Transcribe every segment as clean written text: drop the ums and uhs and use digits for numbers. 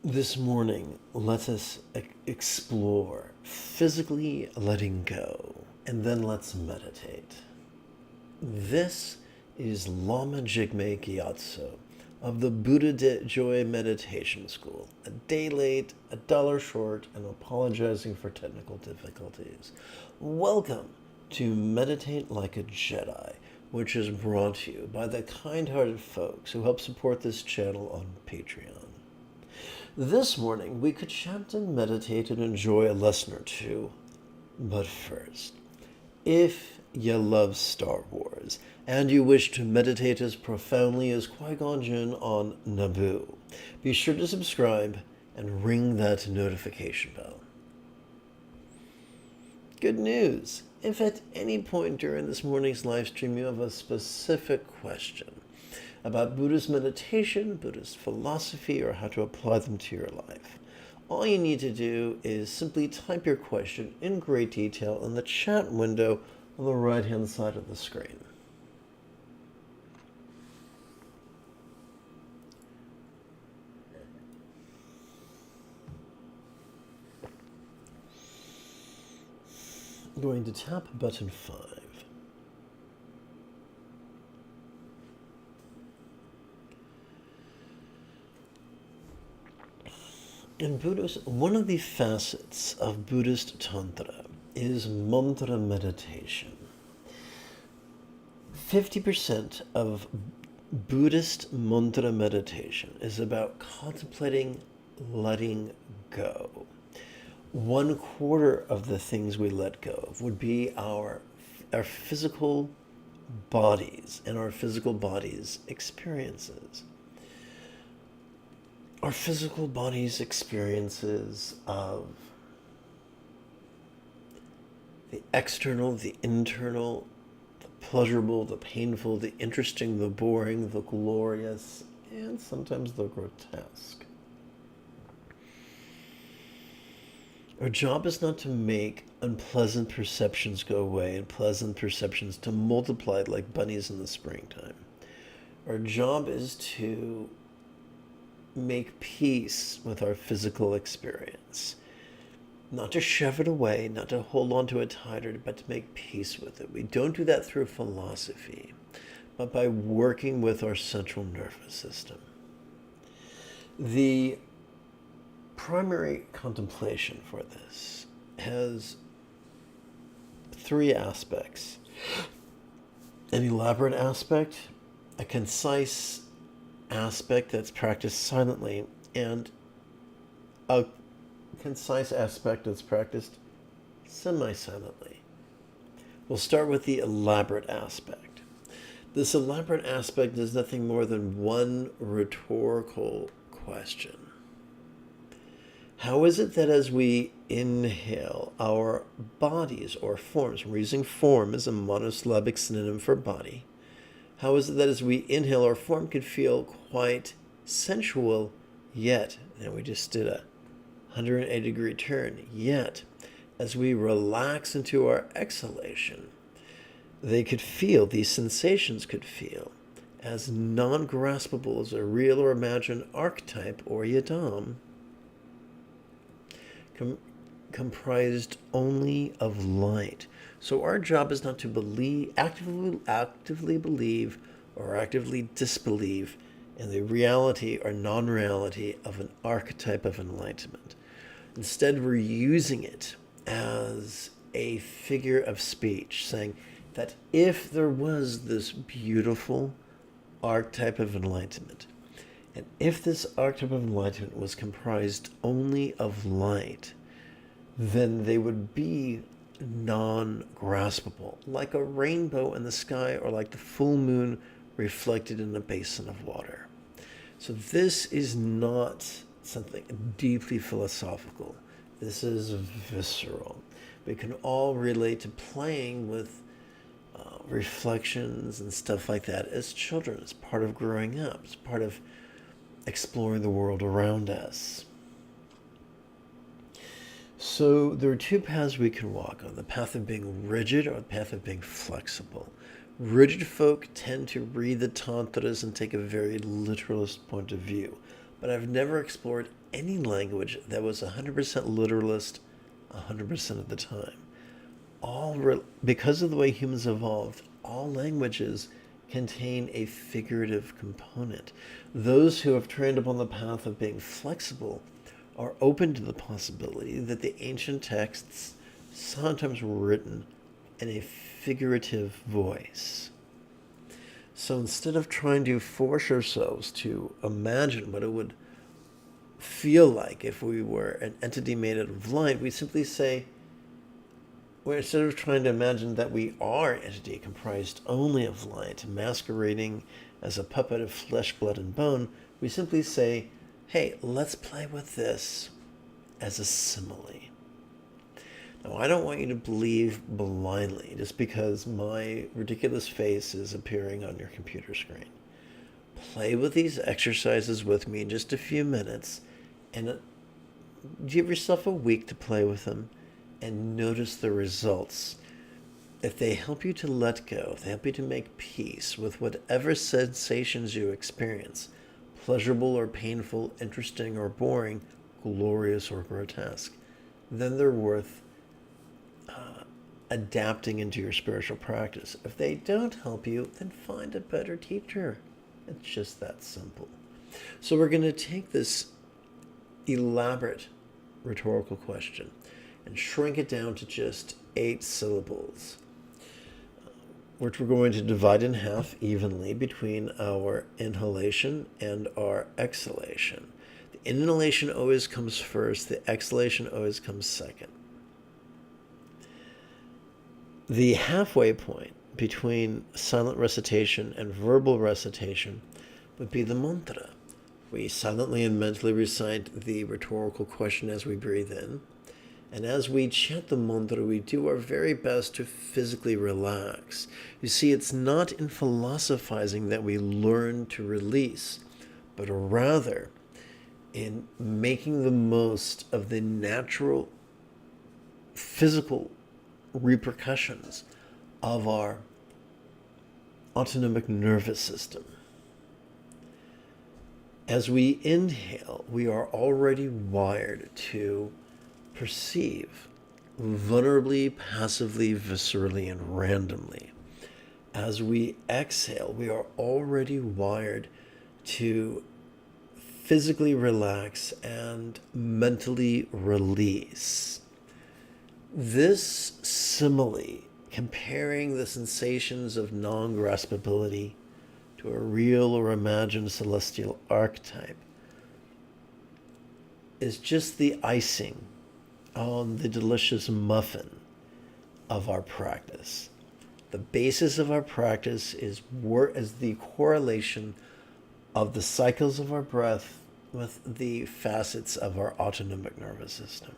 This morning, let us explore physically letting go, and then let's meditate. This is Lama Jigme Gyatso of the Buddha Joy Meditation School. A day late, $1 short, and apologizing for technical difficulties. Welcome to Meditate Like a Jedi, which is brought to you by the kind-hearted folks who help support this channel on Patreon. This morning, we could chant and meditate and enjoy a lesson or two. But first, if you love Star Wars, and you wish to meditate as profoundly as Qui-Gon Jinn on Naboo, be sure to subscribe and ring that notification bell. Good news! If at any point during this morning's live stream you have a specific question about Buddhist meditation, Buddhist philosophy, or how to apply them to your life, all you need to do is simply type your question in great detail in the chat window on the right-hand side of the screen. I'm going to tap button 5. In Buddhism, one of the facets of Buddhist Tantra is mantra meditation. 50% of Buddhist mantra meditation is about contemplating letting go. 1/4 of the things we let go of would be our physical bodies and our physical bodies' experiences. Our physical body's experiences of the external, the internal, the pleasurable, the painful, the interesting, the boring, the glorious, and sometimes the grotesque. Our job is not to make unpleasant perceptions go away and pleasant perceptions to multiply like bunnies in the springtime. Our job is to make peace with our physical experience. Not to shove it away, not to hold on to it tighter, but to make peace with it. We don't do that through philosophy, but by working with our central nervous system. The primary contemplation for this has 3 aspects: an elaborate aspect, a concise aspect that's practiced silently, and a concise aspect that's practiced semi-silently. We'll start with the elaborate aspect. This elaborate aspect is nothing more than one rhetorical question. How is it that as we inhale, our bodies or forms, we're using form as a monosyllabic synonym for body, how is it that as we inhale, our form could feel quite sensual, yet, and we just did a 180-degree turn, yet, as we relax into our exhalation, these sensations could feel as non-graspable as a real or imagined archetype or yidam, comprised only of light. So our job is not to actively believe or actively disbelieve in the reality or non-reality of an archetype of enlightenment. Instead, we're using it as a figure of speech, saying that if there was this beautiful archetype of enlightenment, and if this archetype of enlightenment was comprised only of light, then they would be non-graspable, like a rainbow in the sky or like the full moon reflected in a basin of water. So this is not something deeply philosophical. This is visceral. We can all relate to playing with reflections and stuff like that as children. It's part of growing up. It's part of exploring the world around us. So there are 2 paths we can walk on: the path of being rigid or the path of being flexible. Rigid folk tend to read the tantras and take a very literalist point of view, but I've never explored any language that was 100% literalist 100% of the time. Because of the way humans evolved, all languages contain a figurative component. Those who have trained upon the path of being flexible are open to the possibility that the ancient texts sometimes were written in a figurative voice. So instead of trying to force ourselves to imagine what it would feel like if we were an entity made out of light, we simply say, instead of trying to imagine that we are an entity comprised only of light, masquerading as a puppet of flesh, blood, and bone, we simply say, hey, let's play with this as a simile. Now, I don't want you to believe blindly just because my ridiculous face is appearing on your computer screen. Play with these exercises with me in just a few minutes, and give yourself a week to play with them and notice the results. If they help you to let go, if they help you to make peace with whatever sensations you experience, pleasurable or painful, interesting or boring, glorious or grotesque, then they're worth adapting into your spiritual practice. If they don't help you, then find a better teacher. It's just that simple. So we're going to take this elaborate rhetorical question and shrink it down to just 8 syllables, which we're going to divide in half evenly between our inhalation and our exhalation. The inhalation always comes first, the exhalation always comes second. The halfway point between silent recitation and verbal recitation would be the mantra. We silently and mentally recite the rhetorical question as we breathe in. And as we chant the mantra, we do our very best to physically relax. You see, it's not in philosophizing that we learn to release, but rather in making the most of the natural physical repercussions of our autonomic nervous system. As we inhale, we are already wired to perceive vulnerably, passively, viscerally, and randomly. As we exhale, we are already wired to physically relax and mentally release. This simile, comparing the sensations of non-graspability to a real or imagined celestial archetype, is just the icing on the delicious muffin of our practice. The basis of our practice is the correlation of the cycles of our breath with the facets of our autonomic nervous system,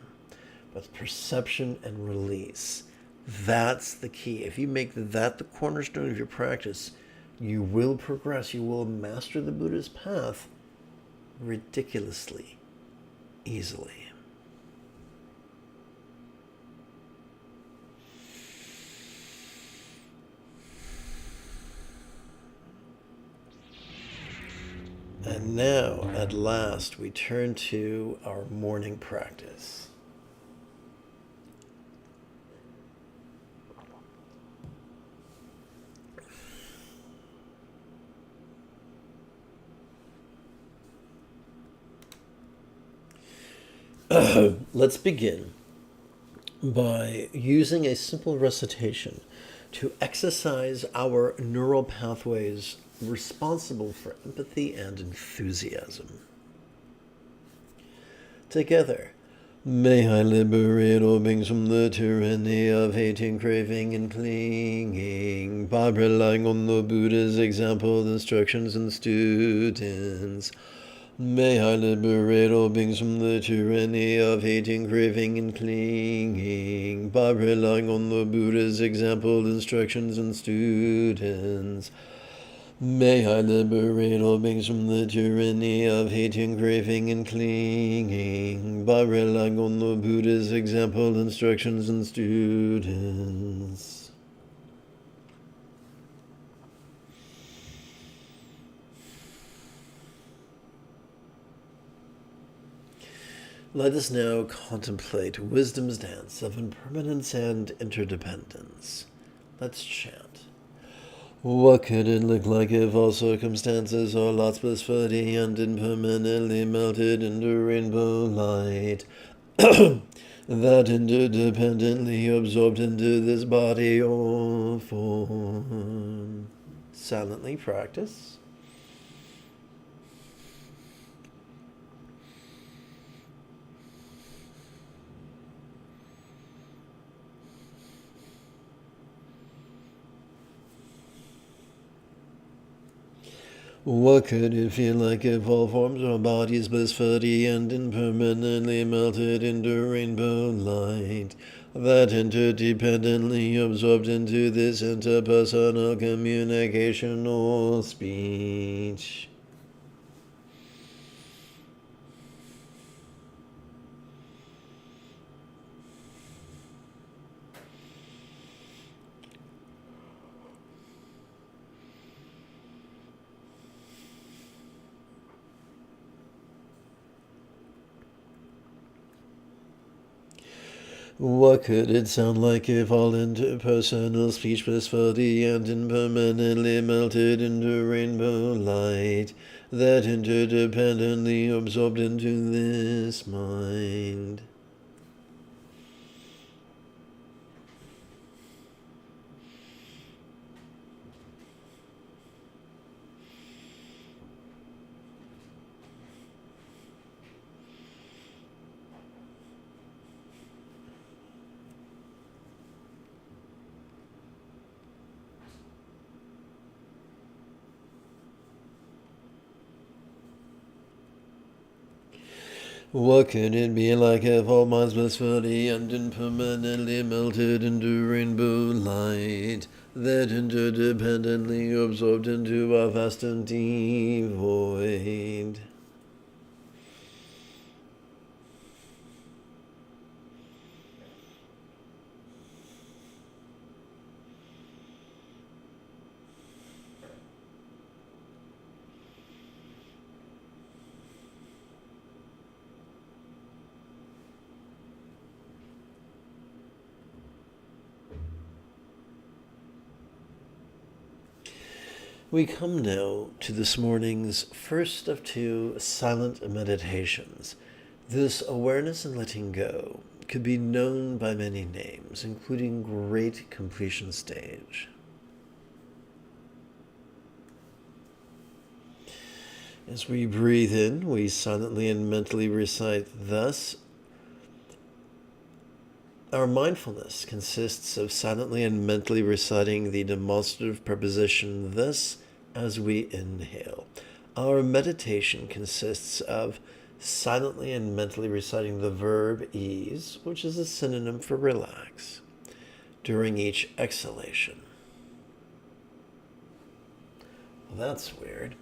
with perception and release. That's the key. If you make that the cornerstone of your practice, you will progress. You will master the Buddha's path ridiculously easily. And now, at last, we turn to our morning practice. Let's begin by using a simple recitation to exercise our neural pathways responsible for empathy and enthusiasm. Together, may I liberate all beings from the tyranny of hating, craving, and clinging by relying on the Buddha's example, instructions, and students. May I liberate all beings from the tyranny of hating, craving, and clinging by relying on the Buddha's example, instructions, and students. May I liberate all beings from the tyranny of hating, craving, and clinging by relying on the Buddha's example, instructions, and students. Let us now contemplate wisdom's dance of impermanence and interdependence. Let's chant. What could it look like if all circumstances are lots blissfully and impermanently melted into rainbow light? That interdependently absorbed into this body or form. Silently practice. What could it feel like if all forms or bodies blissfully and impermanently melted into rainbow light, that interdependently absorbed into this interpersonal communication or speech? What could it sound like if all interpersonal speech blissfully and impermanently melted into rainbow light, that interdependently absorbed into this mind? What could it be like if all minds blissfully and impermanently melted into rainbow light, that interdependently absorbed into our vast empty void? We come now to this morning's first of two silent meditations. This awareness and letting go could be known by many names, including Great Completion Stage. As we breathe in, we silently and mentally recite thus. Our mindfulness consists of silently and mentally reciting the demonstrative preposition thus as we inhale. Our meditation consists of silently and mentally reciting the verb ease, which is a synonym for relax, during each exhalation. Well, that's weird.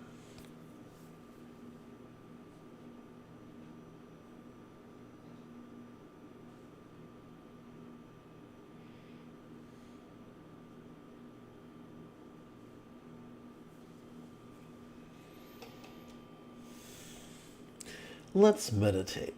Let's meditate.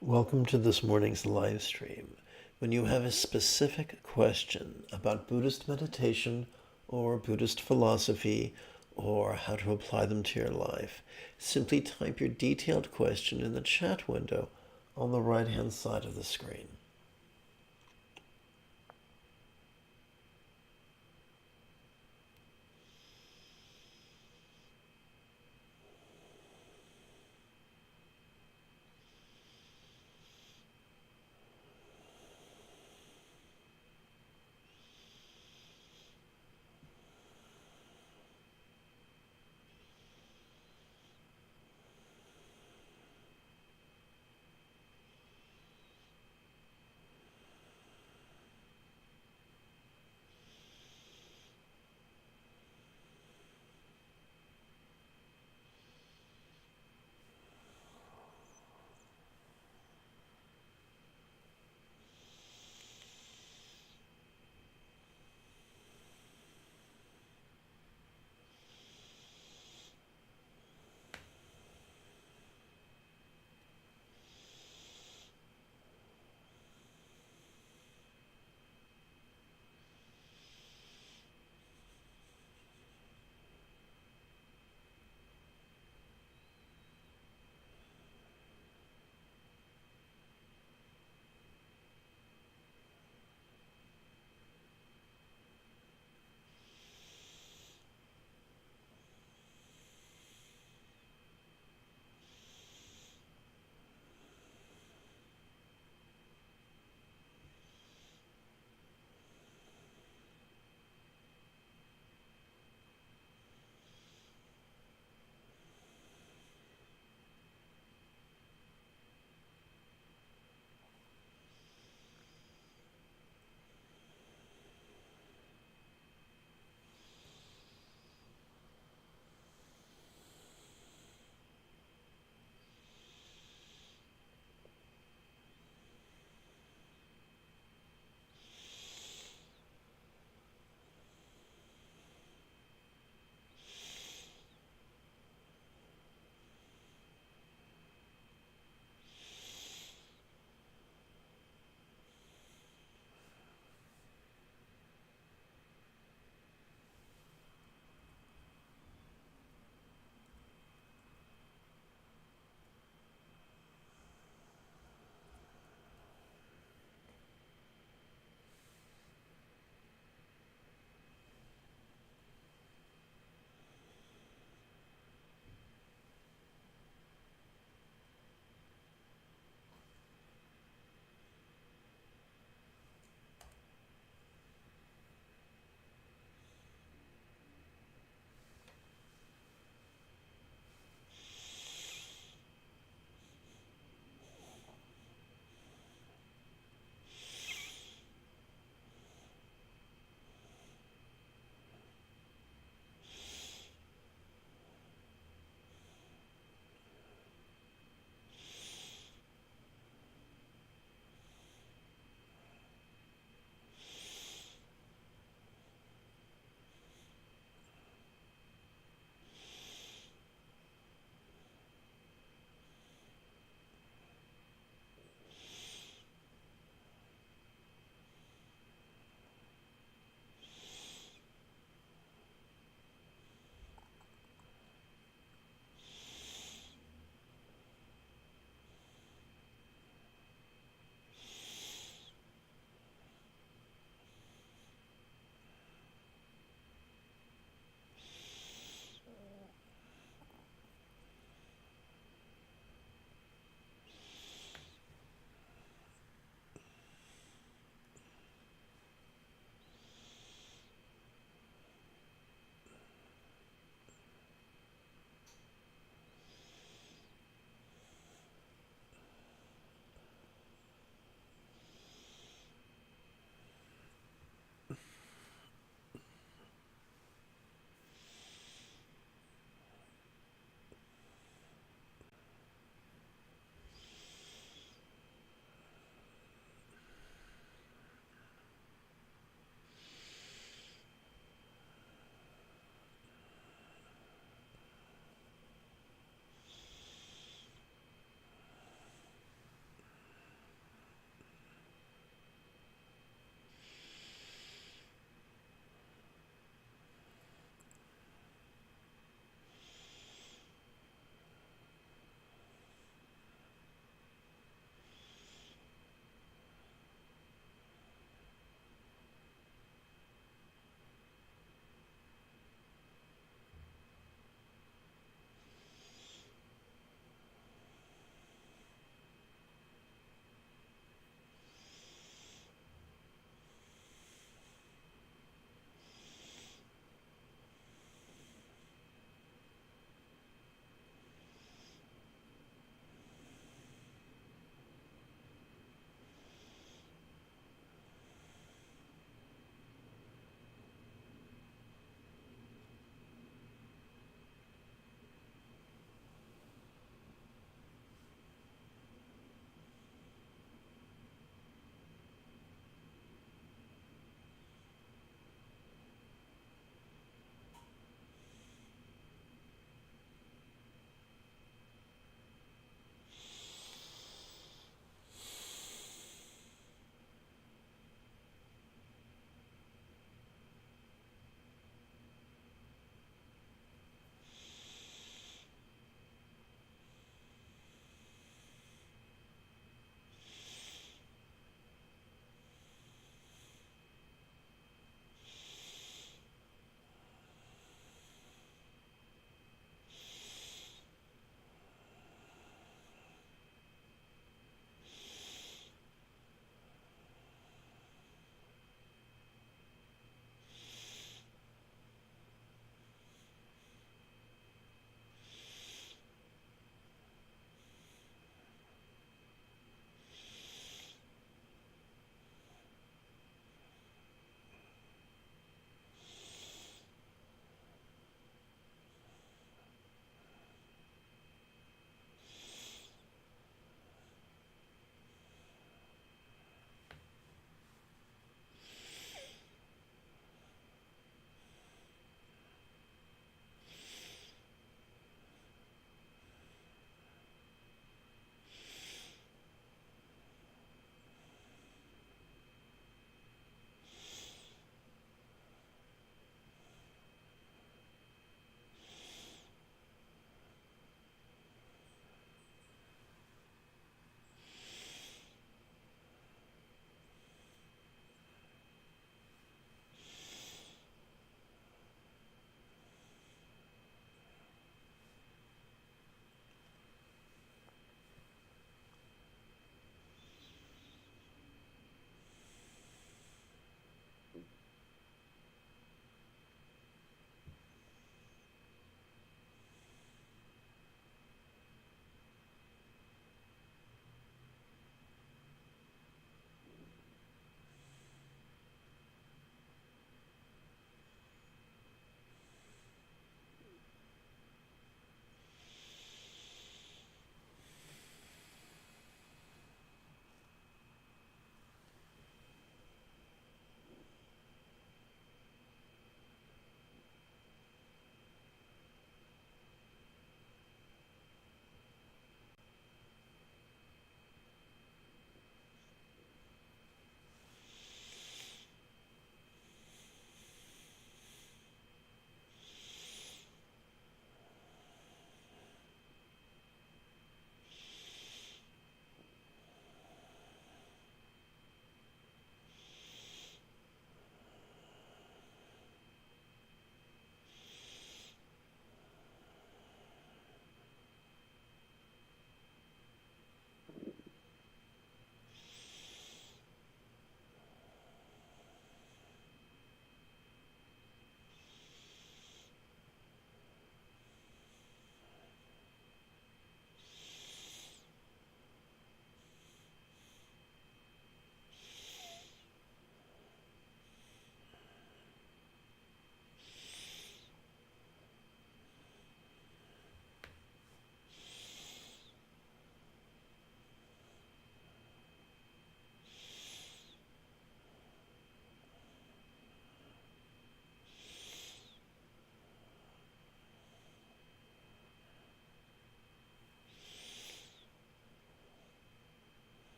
Welcome to this morning's live stream. When you have a specific question about Buddhist meditation or Buddhist philosophy or how to apply them to your life, simply type your detailed question in the chat window on the right-hand side of the screen.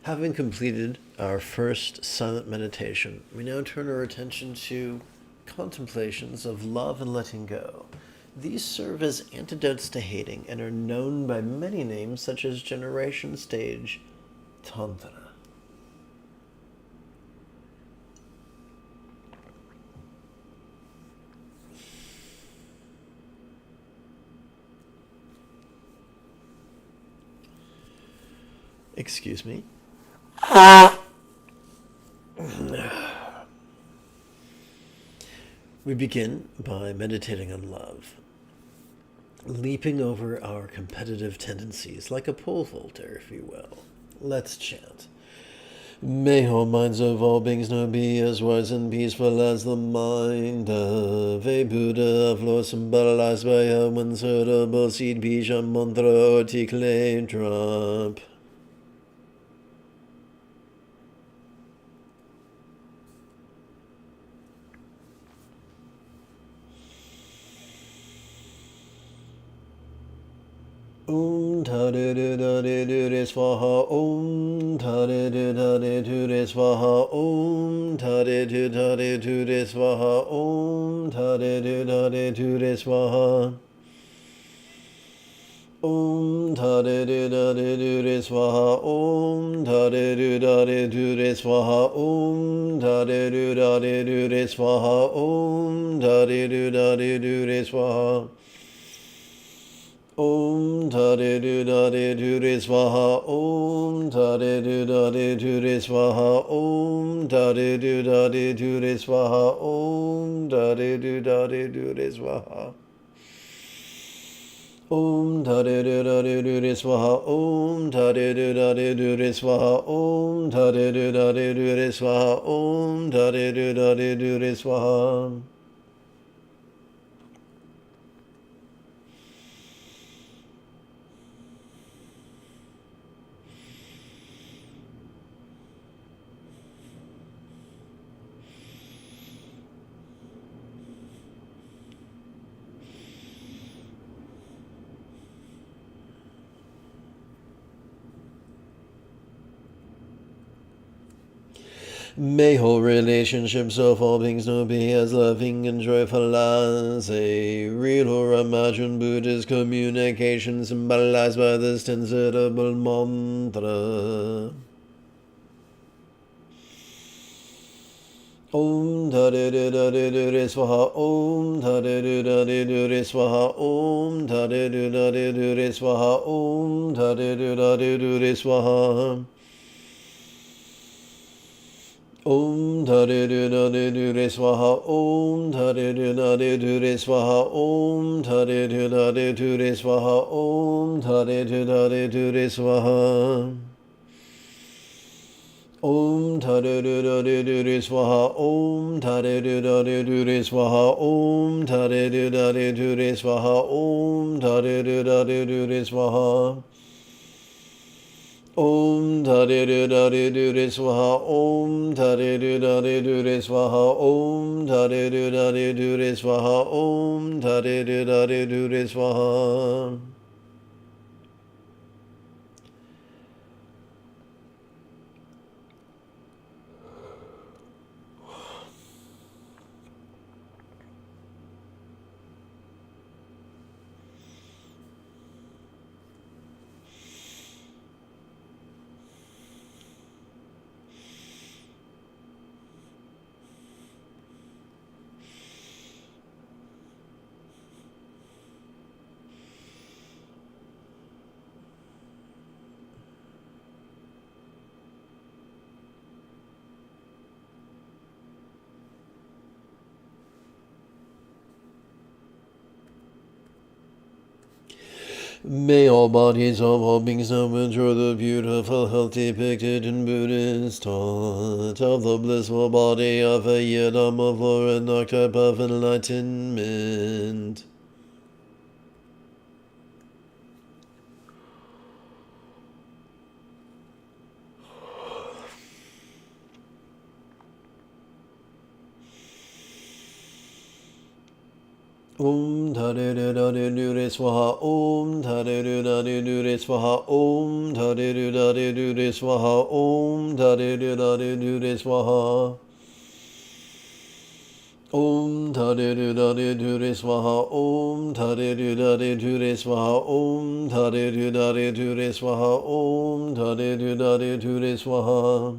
Having completed our first silent meditation, we now turn our attention to contemplations of love and letting go. These serve as antidotes to hating and are known by many names such as Generation Stage Tantra. Excuse me. We begin by meditating on love, leaping over our competitive tendencies like a pole vaulter, if you will. Let's chant. May all minds of all beings now be as wise and peaceful as the mind of a Buddha, of Lord symbolized by a one-syllable seed, bija, mantra, or clay drop. Om Tare Dare Dure Swaha Om Tare Dare Dure Swaha Om Tare Dare Dure Swaha Om Tare Dare Dure Swaha Om Tare Dare Dure Swaha Om Tare Dare Dure Swaha Om Tare Dare Dure Swaha Om Tare Dare Dure Swaha Om Tare Dare Dure Swaha Om Tare Dare Dure Swaha Om Tare Dare Dure Swaha Om Tare Dare Dure Swaha Om Tare Dare Dure Swaha Om Tare Dare Dure Swaha Om Tare Dare Dure Swaha Om Tare Dare Dure Swaha. May whole relationships of all beings know be as loving and joyful as a real or imagined Buddhist communication symbolized by this 10-syllable mantra. Om Tare Dare Dure Swaha Om Tare Dare Dure Swaha Om Tare Dare Dure Swaha Om Tare Dare Dure Swaha Om Tare Dare Dure Swaha Om Tare Dare Dure Swaha Om Tare Dare Dure Swaha Om Tare Dare Dure Swaha Om Tare Dare Dure Swaha Om Tare Dare Dure Swaha Om Tare Dare Dure Swaha Om Tare Dare Dure Swaha Om Tare Dare Dure Swaha Om Tare Dare Dure Swaha Om Tare Dare Dure Swaha Om Tare Dare Dure Swaha. May all bodies of all beings now enjoy the beautiful health depicted in Buddhist thought of the blissful body of a yidam of Lord and archetype of enlightenment. Om Tade Dade Dure Swaha. Om Tade Dade Dure Swaha. Om Tade Dade Dure Swaha. Om Tade Dade Dure Swaha. Om Tade Dade Dure Swaha. Om Tade Dade Dure Swaha. Om Tade Dade Dure Swaha. Om Tade Dade Dure Swaha.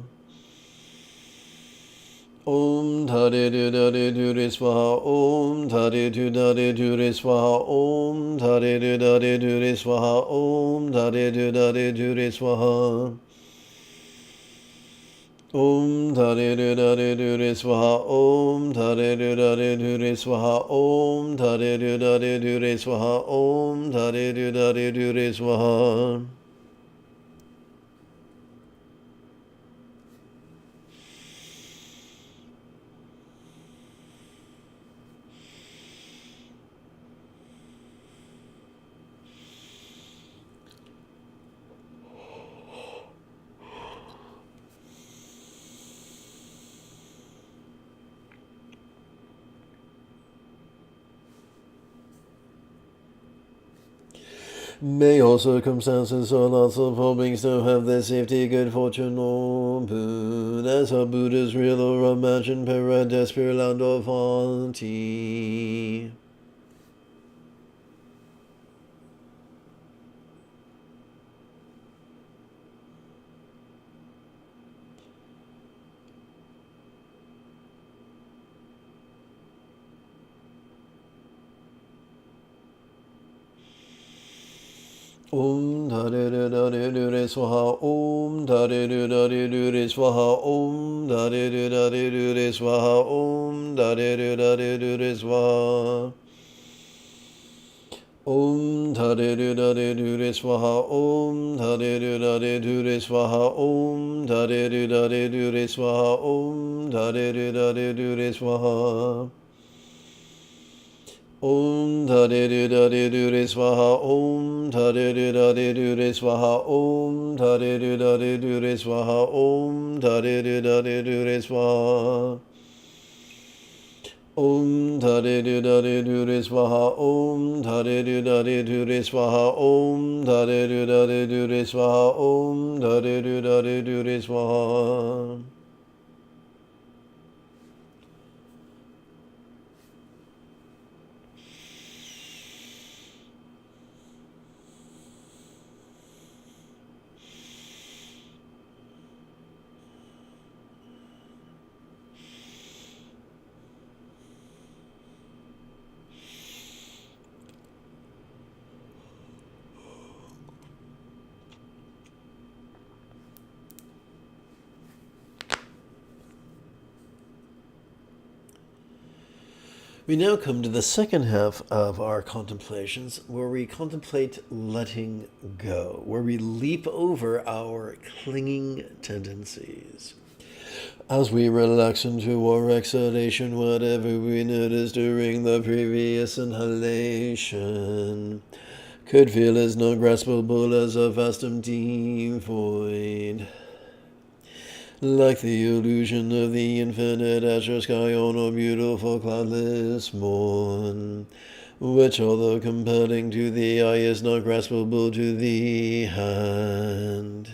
Om Tade Dade Dure Swaha. Om Tade Dade Dure Swaha. Om Tade Dade Dure Swaha. Om Tade Dade Dure Swaha. Om Tade Dade Dure Swaha. Om Tade Dade Dure Swaha. Om Tade Dade Dure Swaha. Om Tade Dade Dure Swaha. May all circumstances or lots of all beings to have their safety, good fortune, or boon, as our Buddha's real or imagined paradise, pure land of Auntie. Om Tade Dade Dure Swaha. Om Tade Dade Dure Swaha. Om Tade Dade Dure Swaha. Om Tade Dade Dure Swaha. Om Tade Dade Dure Swaha. Om Tade Dade Dure Swaha. Om Tade Dade Dure Swaha. Om Tade Dade Dure Swaha. Om Tade Dade Dure Swaha. Om Tade Dade Dure Swaha. Om Tade Dade Dure Swaha. Om Tade Dade Dure Swaha. Om Tade Dade Dure Swaha. Om Tade Dade Dure Swaha. Om Tade Dade Dure Swaha. Om Tade Dade Dure Swaha. We now come to the second half of our contemplations, where we contemplate letting go, where we leap over our clinging tendencies. As we relax into our exhalation, whatever we noticed during the previous inhalation could feel as non graspable as a vast empty void. Like the illusion of the infinite azure sky on a beautiful cloudless morn, which, although compelling to the eye, is not graspable to the hand.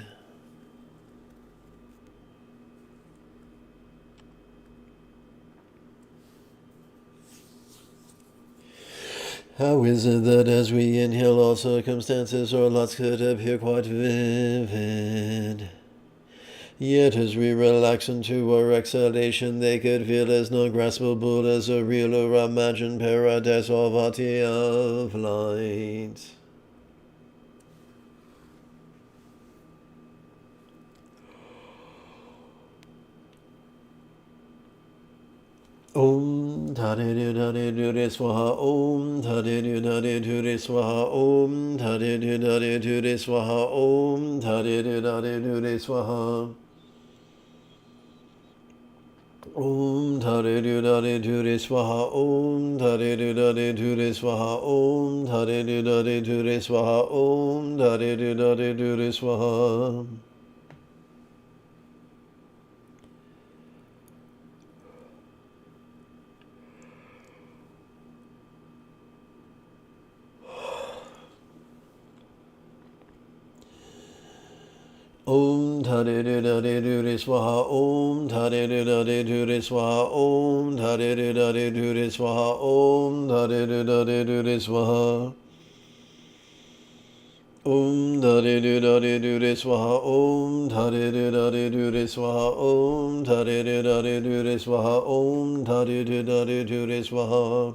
How is it that as we inhale, all circumstances or lots could appear quite vivid? Yet as we relax into our exhalation, they could feel as non graspable as a real or imagined paradise or vati of light. Om Tade Dade Dure Swaha. Om Tade Dade Dure Swaha. Om Tade Dade Dure Swaha. Om Tade Dade Dure Swaha. Om Tade Dade Dure Swaha. Om Tade Dade Dure Swaha. Om Tade Dade Dure Swaha. Om Tade Dade Dure Swaha. Om Tade Dade Dure Swaha, Om Tade Dade Dure Swaha, Om Tade Dade Dure Swaha, Om Tade Dade Dure Swaha. Om Tade Dade Dure Swaha, Om Tade Dade Dure Swaha, Om Tade Dade Dure Swaha, Om Tade Dade Dure Swaha.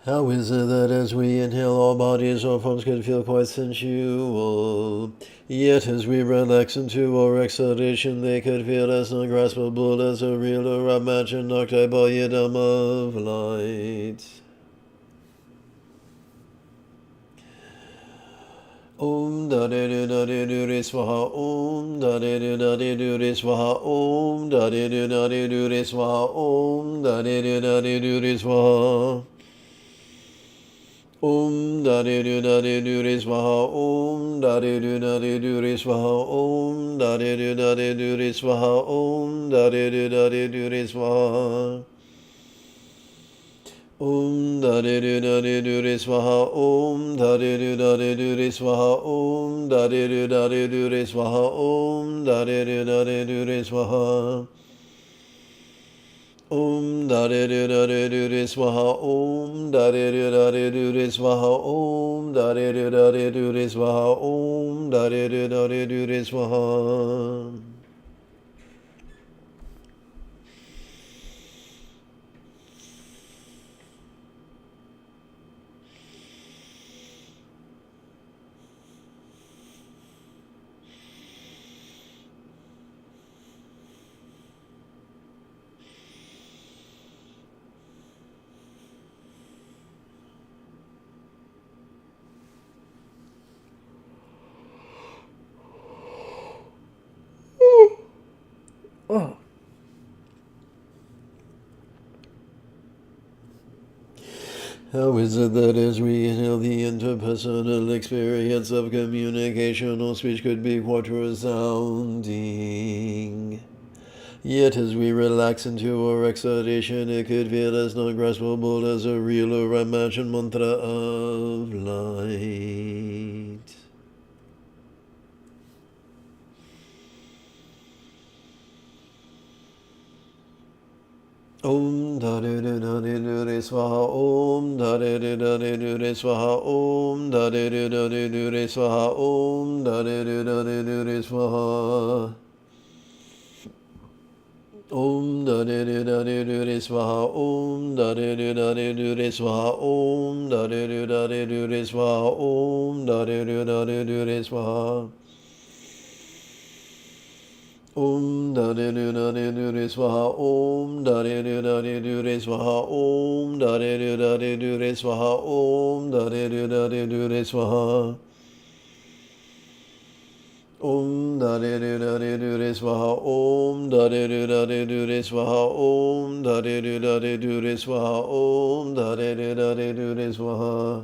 How is it that as we inhale, our bodies or forms can feel quite sensual, yet as we relax into our exhalation, they could feel as ungraspable as a real or imagined octibolium of light? Om da de de da de do re swaha, Om da de de da de do re swaha, Om da de de da de do re swaha, Om da de de da de do re swaha. Om da de do da de do re swaha, Om da de do da de do re swaha, Om da de do da de do re swaha, Om da de do da de do re swaha. Om da de do da de do re swaha, Om da de do da de do re swaha, Om da de do da de do re swaha, Om da de do da de do re swaha. Om da de do da de do re swaha, Om da de do da de do re swaha, Om da de do da de do re swaha, Om da de do da de do re swaha. Oh. How is it that as we inhale, the interpersonal experience of communication or speech could be quite resounding, yet as we relax into our exhalation, it could feel as non-graspable as a real or imagined mantra of light? Om da de de da de do re swaha, Om da de de da de do re swaha, Om da de de da de do re swaha, Om da de de da de do re swaha. Om da de de da de do re swaha, Om da de de da de do re swaha, Om da de de da de do re swaha, Om da de de da de do re swaha. Om da de de da de do re swaha, Om da de de da de do re swaha, Om da de de da de do re swaha, Om da de de da de do re swaha. Om da de de da de do re swaha, Om da de de da de do re swaha, Om da de de da de do re swaha, Om da de de da de do re swaha.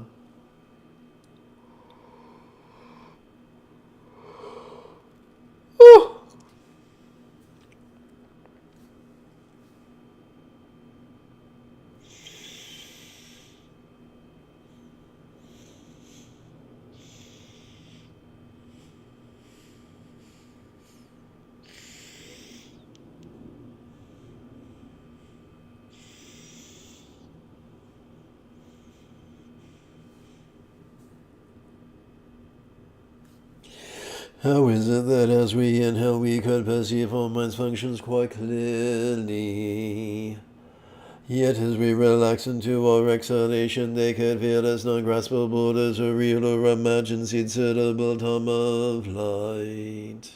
How is it that as we inhale, we could perceive our mind's functions quite clearly, yet as we relax into our exhalation, they could feel as non-graspable as a real or imagined seed cerebral tom of light?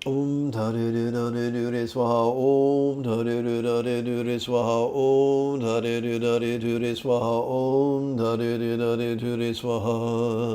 Om Dhare Dhare Dure Swaha. Om Dhare Dhare Dure Swaha. Om Dhare Dhare Dure Swaha. Om Dhare Dhare Dure Swaha.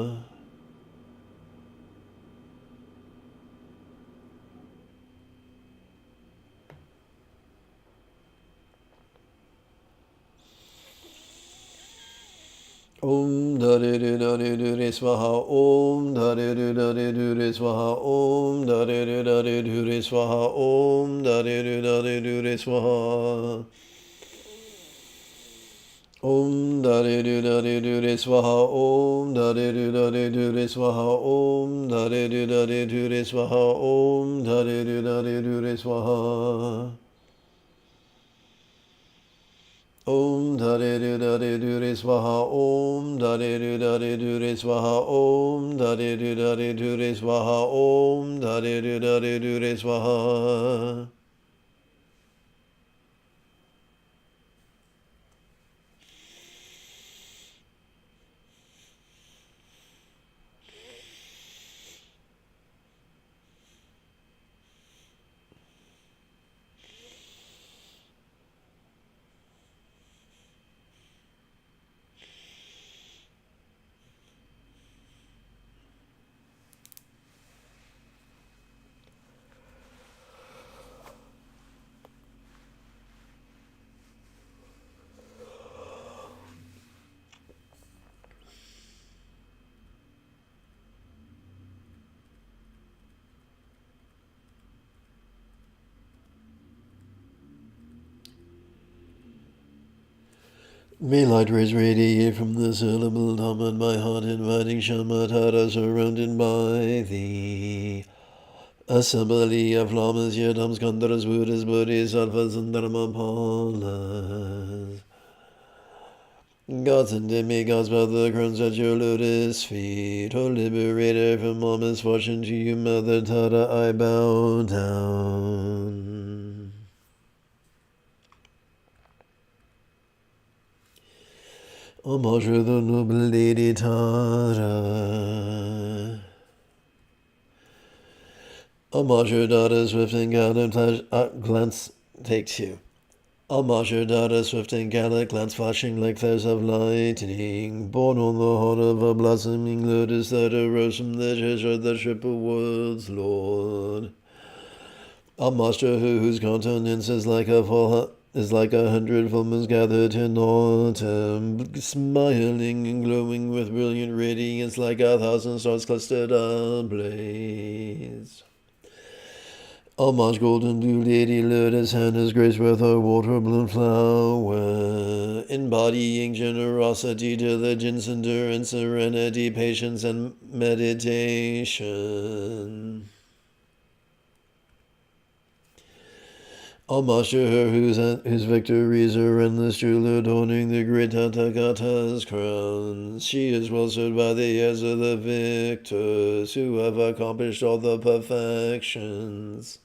Om Dhare Dhare Dure Swaha. Om Dhare Dhare Dure Swaha. Om Dhare Dhare Dure Swaha. Om Dhare Dhare Dure Swaha. Om Dhare Dhare Dure Swaha. Om Dhare Dhare Dure Swaha. Om Dhare Dhare Dure Swaha. Om Dhare Dhare Dure Swaha. Om Dhare Dhare Dure Swaha. Om Dhare Dhare Dure Swaha. Om Dhare Dhare Dure Swaha. Om Dhare Dhare Dure Swaha. May light rays radiate from the syllable Dhamma in my heart, inviting Shamatara surrounded by the assembly of Lamas, Yadams, Gandharas, Buddhas, Bodhisattvas, and Dharmapalas. Gods and demigods bow the crowns at your lotus feet. O liberator from all misfortune, to you, Mother Tara, I bow down. Homage to the noble Lady Tara. Homage your daughter, swift and gallant, glance, take two. Homage your daughter, swift and gallant, glance flashing like flares of lightning, born on the heart of a blossoming lotus that arose from the treasure of the triple world's Lord. Homage to her whose countenance is like a hundred full moons gathered in autumn, smiling and glowing with brilliant radiance like 1,000 stars clustered ablaze. Homage golden blue Lady Lotus, hand is graced with a water-blown flower, embodying generosity, diligence, endurance, serenity, patience, and meditation. Homage to her whose victories are endless, jewel adorning the great Tathagata's crown. She is well served by the heirs of the victors, who have accomplished all the perfections.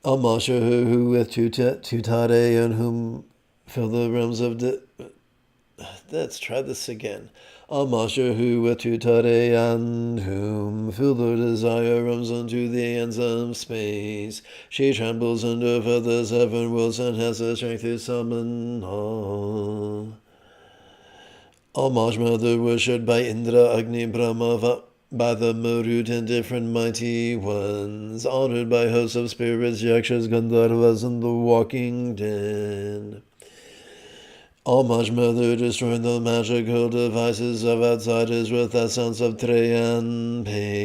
Homage to her who with Tutare and whom fill the realms of Let's try this again. Homage to who with Tutare and whom fill the desire realms unto the ends of space. She trembles under feathers, heaven wills, and has the strength to summon all. Homage, mother worshipped by Indra, Agni, Brahma, by the Marut and different mighty ones, honored by hosts of spirits, Yakshas, Gandharvas, and the walking dead. Homage, mother, destroying the magical devices of outsiders with the sounds of triumphate.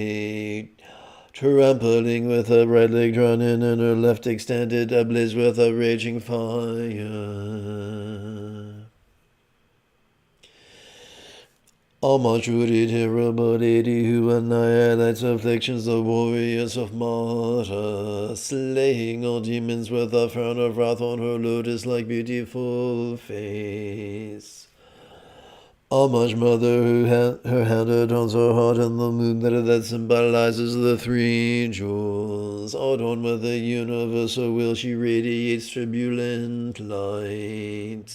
Trampling with a right leg drawn in and her left extended, ablaze with a raging fire. Homage to the terrible Lady who annihilates afflictions, the warriors of Mara, slaying all demons with a frown of wrath on her lotus-like beautiful face. Homage, mother, who her hand adorns her heart and the moon that symbolizes the three jewels. Adorned with the universal will, she radiates turbulent light.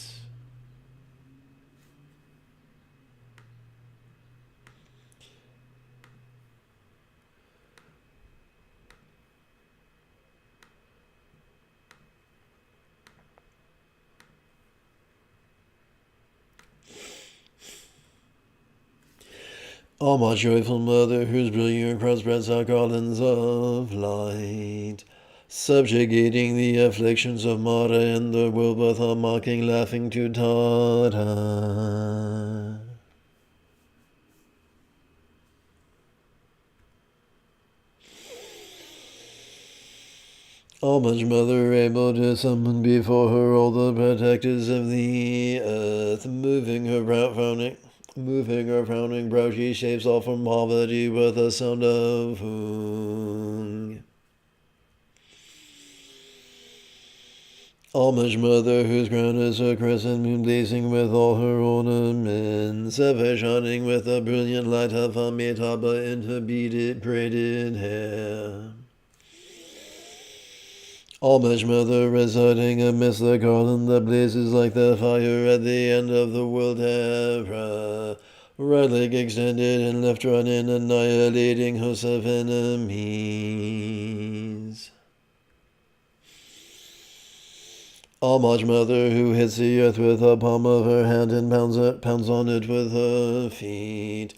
O my joyful mother, whose brilliant crown spreads out garlands of light, subjugating the afflictions of Mara in the world with a mocking, laughing to Tara. Homage, Mother, able to summon before her all the protectors of the earth, moving her frowning brow, she shaves off from poverty with a sound of Hung. Homage, Mother, whose crown is a crescent moon blazing with all her ornaments, ever shining with the brilliant light of Amitabha in her beaded, braided hair. Homage, Mother, residing amidst the garland that blazes like the fire at the end of the world era, right leg extended and left running, annihilating hosts of enemies. Homage, Mother, who hits the earth with the palm of her hand and pounds on it with her feet.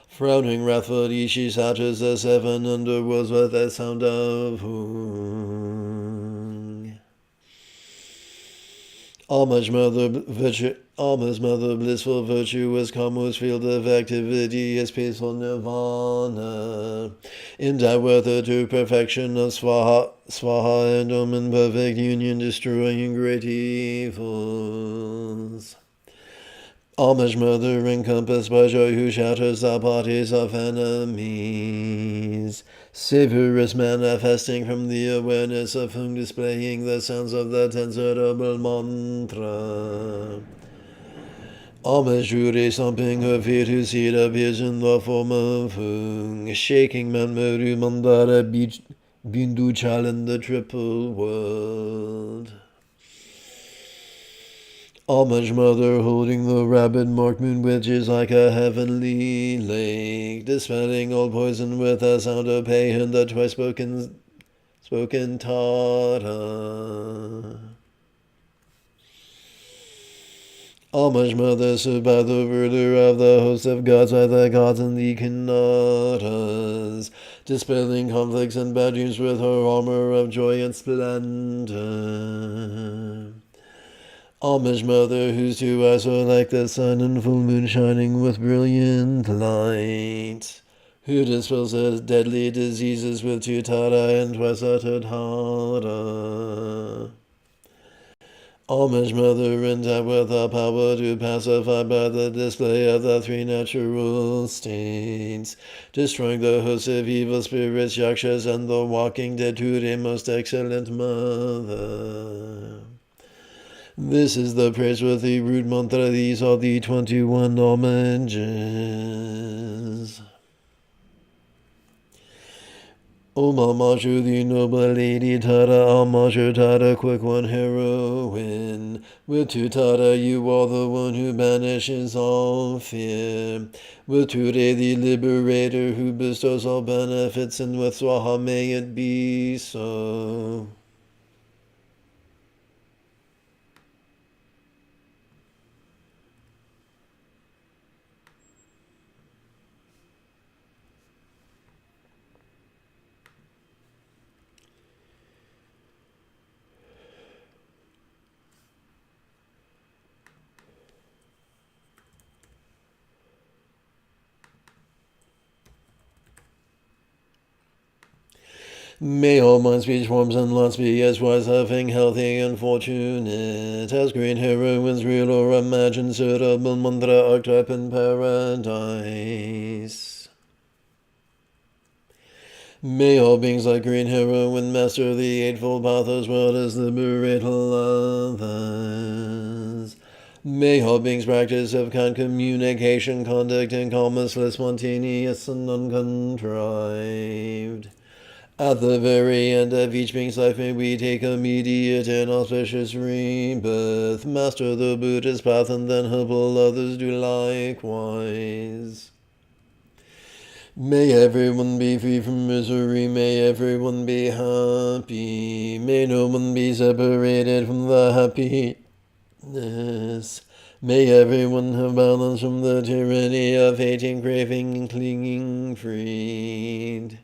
Frowning wrathfully, she shatters the seven underworlds with a sound of Hung. Homage, Mother, blissful virtuous, calm whose field of activity is peaceful nirvana. Endowed with the true perfection of Swaha and Om in perfect union, destroying great evils. Homage, Mother, encompassed by joy, who shatters the bodies of enemies. Saviorous manifesting from the awareness of whom, displaying the sounds of the ten-syllable mantra. Homage, Judy, stomping her feet, whose seed appears in the form of Hung, shaking Manmaru Mandara Bindu Chalan, the triple world. Homage, Mother, holding the rabbit-marked moon, which is like a heavenly lake, dispelling all poison with a sound of paean, the twice-spoken Tara. Homage, Mother, stood by the ruler of the host of gods, by the gods and the Kinnaras, dispelling conflicts and bad dreams with her armor of joy and splendor. Homage, Mother, whose two eyes are like the sun and full moon shining with brilliant light, who dispels the deadly diseases with two Tara and twice-uttered Hara. Homage, Mother, endowed with the power to pacify by the display of the three natural states, destroying the host of evil spirits, yakshas, and the walking dead, to the most excellent Mother. This is the praiseworthy root mantra. These are the 21 homages. Om Amashu, the noble lady Tara, Amashu Tara, quick one heroine. With two Tara, you are the one who banishes all fear. With Ture, the liberator, who bestows all benefits, and with Swaha, may it be so. May all mind, speech, forms, and lots be as wise, having, healthy, and fortunate, as great heroines, real or imagined, suitable mantra, archetype in paradise. May all beings like green heroine master the eightfold path as well as liberate others. May all beings practice of kind communication, conduct, and calmness, spontaneous and uncontrived. At the very end of each being's life, may we take immediate and auspicious rebirth, master the Buddhist path, and then help all others do likewise. May everyone be free from misery, may everyone be happy, may no one be separated from the happiness. May everyone have balance from the tyranny of hating, craving, and clinging, freed.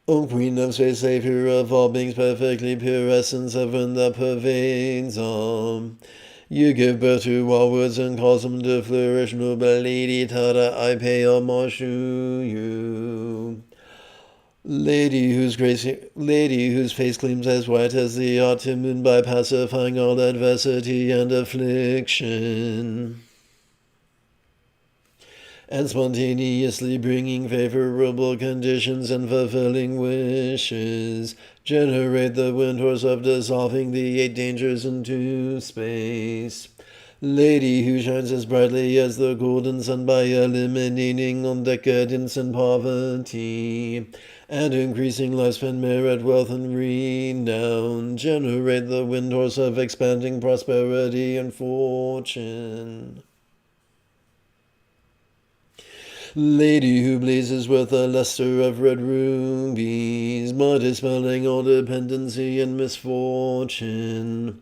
O Queen of space, Savior of all beings, perfectly pure essence of one that pervades all. You give birth to all words and cause them to flourish. Noble Lady Tara, I pay homage to you. Lady whose face gleams as white as the autumn moon by pacifying all adversity and affliction, and spontaneously bringing favorable conditions and fulfilling wishes, generate the wind horse of dissolving the 8 dangers into space. Lady who shines as brightly as the golden sun by eliminating all decadence and poverty, and increasing lifespan, merit, wealth, and renown, generate the wind horse of expanding prosperity and fortune. Lady who blazes with the luster of red rubies, but dispelling all dependency and misfortune,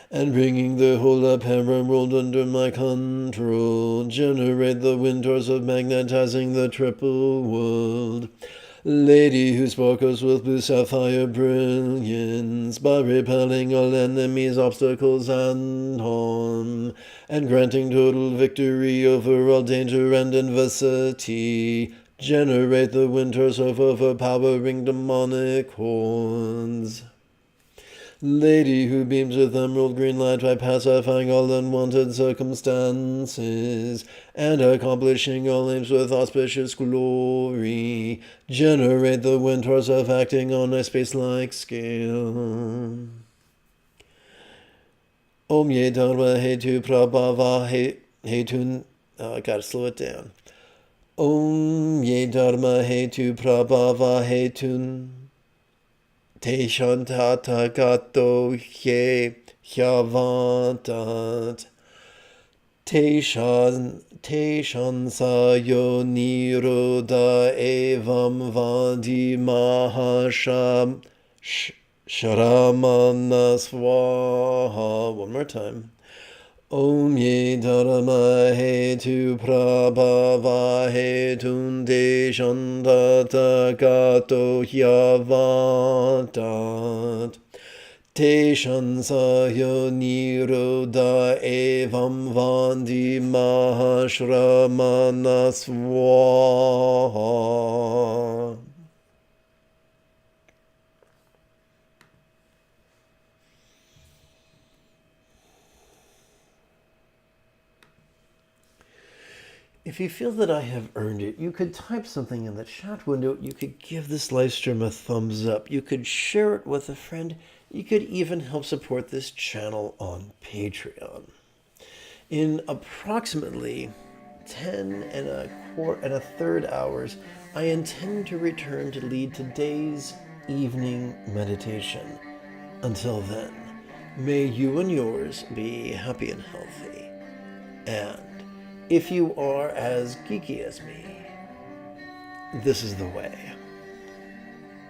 and bringing the whole apparent world under my control, generate the wind horse of magnetizing the triple world. Lady who sparkles with blue sapphire brilliance, by repelling all enemies, obstacles, and harm, and granting total victory over all danger and adversity, generate the wind horse of overpowering demonic hordes. Lady who beams with emerald green light by pacifying all unwanted circumstances, and accomplishing all aims with auspicious glory, generate the wind horse of acting on a space-like scale. Om Ye Dharma Hetu Prabhava Hetun. I gotta slow it down. Om Ye Dharma Hetu Prabhava Hetun. Te shantata gato he hyavantat. Te shansayo niroda evam vadi mahasham sharamana swaha. One more time. Om Ye Dharma Hetu Prabhava Hetun Te Shantata Gato Hyavatat. Te Shansayo Niroda Evam Vandi Mahashramana Swaha. If you feel that I have earned it, you could type something in the chat window. You could give this live stream a thumbs up. You could share it with a friend. You could even help support this channel on Patreon. In approximately 10 and a third hours, I intend to return to lead today's evening meditation. Until then, may you and yours be happy and healthy. And if you are as geeky as me, this is the way.